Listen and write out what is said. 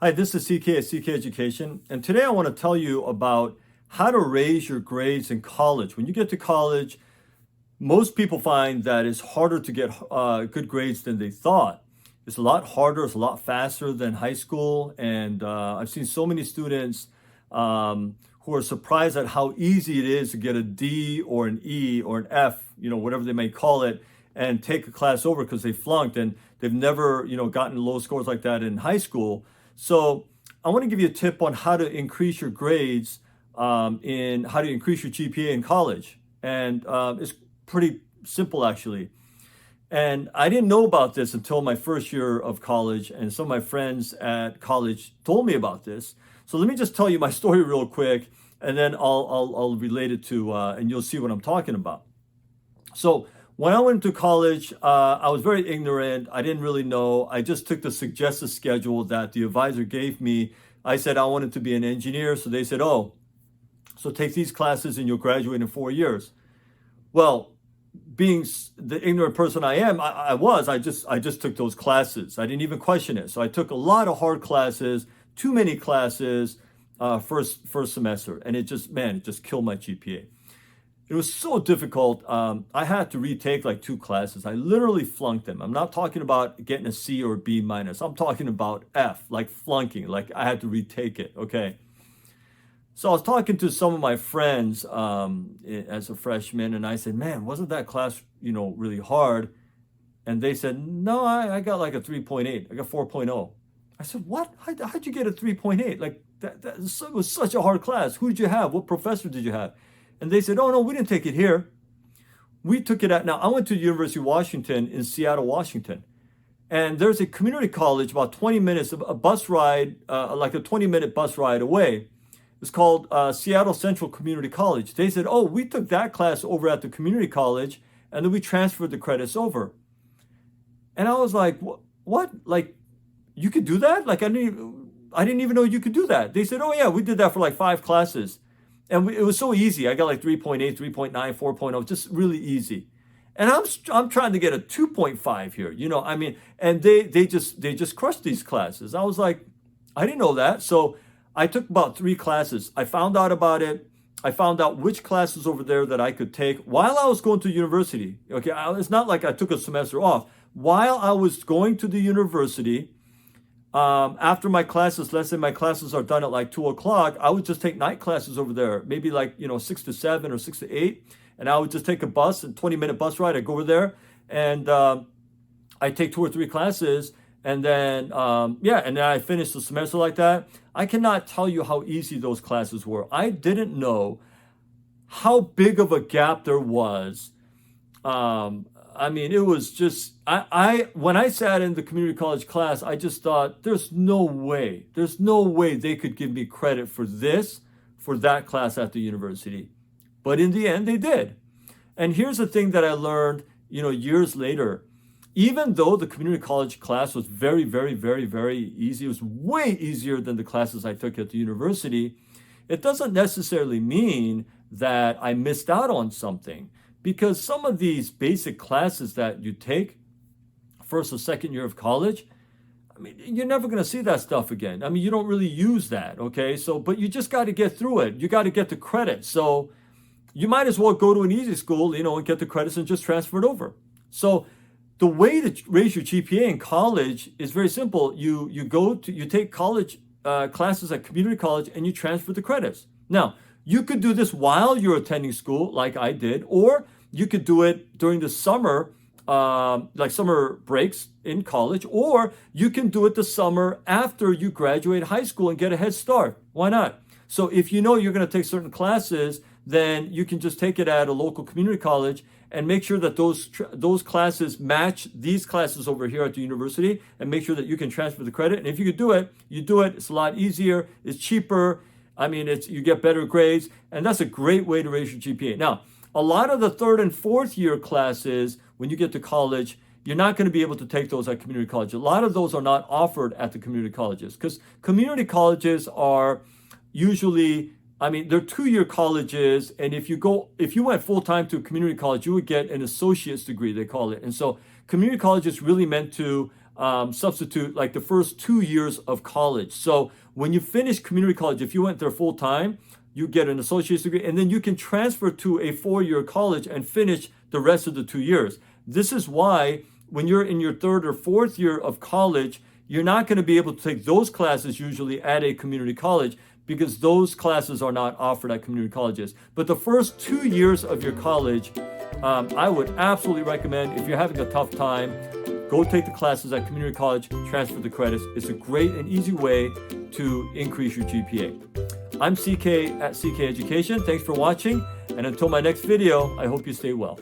Hi, this is CK at CK Education, and today I want to tell you about how to raise your grades in college. When you get to college, most people find that it's harder to get good grades than they thought. It's a lot harder, it's a lot faster than high school, and I've seen so many students who are surprised at how easy it is to get a D or an E or an F, whatever they may call it, and take a class over because they flunked and they've never, gotten low scores like that in high school. So I want to give you a tip on how to increase your grades in how to increase your GPA in college. And it's pretty simple actually. And I didn't know about this until my first year of college, and some of my friends at college told me about this. So let me just tell you my story real quick, and then I'll relate it to, and you'll see what I'm talking about. So when I went to college, I was very ignorant. I didn't really know. I just took the suggested schedule that the advisor gave me. I said I wanted to be an engineer, so they said, "Oh, so take these classes and you'll graduate in 4 years." Well, being the ignorant person I am, I just took those classes. I didn't even question it. So I took a lot of hard classes, too many classes, first semester, and it just killed my GPA. It was so difficult. I had to retake like two classes. I literally flunked them. I'm not talking about getting a C or a B minus. I'm talking about F, like flunking. Like I had to retake it. Okay. So I was talking to some of my friends as a freshman, and I said, "Man, wasn't that class, really hard?" And they said, "No, I got like a 3.8. I got 4.0." I said, "What? How'd you get a 3.8? Like that was such a hard class. Who did you have? What professor did you have?" And they said, "Oh, no, we didn't take it here. We took it now, I went to the University of Washington in Seattle, Washington. And there's a community college about 20 minutes, a bus ride, like a 20-minute bus ride away. It's called Seattle Central Community College." They said, "Oh, we took that class over at the community college, and then we transferred the credits over." And I was like, "What? Like, you could do that? Like, I didn't even know you could do that." They said, "Oh, yeah, we did that for like 5 classes. And it was so easy. I got like 3.8, 3.9, 4.0, just really easy. And I'm trying to get a 2.5 here, and they just crushed these classes. I was like, I didn't know that. So I took about 3 classes. I found out about it. I found out which classes over there that I could take while I was going to university. Okay, it's not like I took a semester off. While I was going to the university, after my classes, let's say my classes are done at like 2 o'clock, I would just take night classes over there, maybe like, 6 to 7 or 6 to 8. And I would just take a bus, a 20-minute bus ride. I'd go over there and I'd take 2 or 3 classes. And then, and then I finished the semester like that. I cannot tell you how easy those classes were. I didn't know how big of a gap there was. It was just I when I sat in the community college class, I just thought there's no way they could give me credit for that class at the university. But in the end, they did. And here's the thing that I learned, years later. Even though the community college class was very, very, very, very easy, it was way easier than the classes I took at the university. It doesn't necessarily mean that I missed out on something. Because some of these basic classes that you take first or second year of college, you're never going to see that stuff again. You don't really use that, okay? So, but you just got to get through it. You got to get the credit. So you might as well go to an easy school, and get the credits and just transfer it over. So the way to raise your GPA in college is very simple. You take college classes at community college and you transfer the credits. Now, you could do this while you're attending school, like I did, or you could do it during the summer, like summer breaks in college, or you can do it the summer after you graduate high school and get a head start. Why not? So if you know you're going to take certain classes, then you can just take it at a local community college and make sure that those classes match these classes over here at the university, and make sure that you can transfer the credit. And if you could do it, you do it. It's a lot easier. It's cheaper. You get better grades, and that's a great way to raise your GPA. Now, a lot of the third and fourth year classes, when you get to college, you're not going to be able to take those at community college. A lot of those are not offered at the community colleges because community colleges are usually, they're 2-year colleges. And if you went full time to a community college, you would get an associate's degree, they call it. And so community college is really meant to substitute like the first 2 years of college. So when you finish community college, if you went there full time, you get an associate's degree, and then you can transfer to a 4-year college and finish the rest of the 2 years. This is why when you're in your 3rd or 4th year of college, you're not going to be able to take those classes usually at a community college, because those classes are not offered at community colleges. But the first 2 years of your college, I would absolutely recommend, if you're having a tough time, go take the classes at community college, transfer the credits. It's a great and easy way to increase your GPA. I'm CK at CK Education. Thanks for watching. And until my next video, I hope you stay well.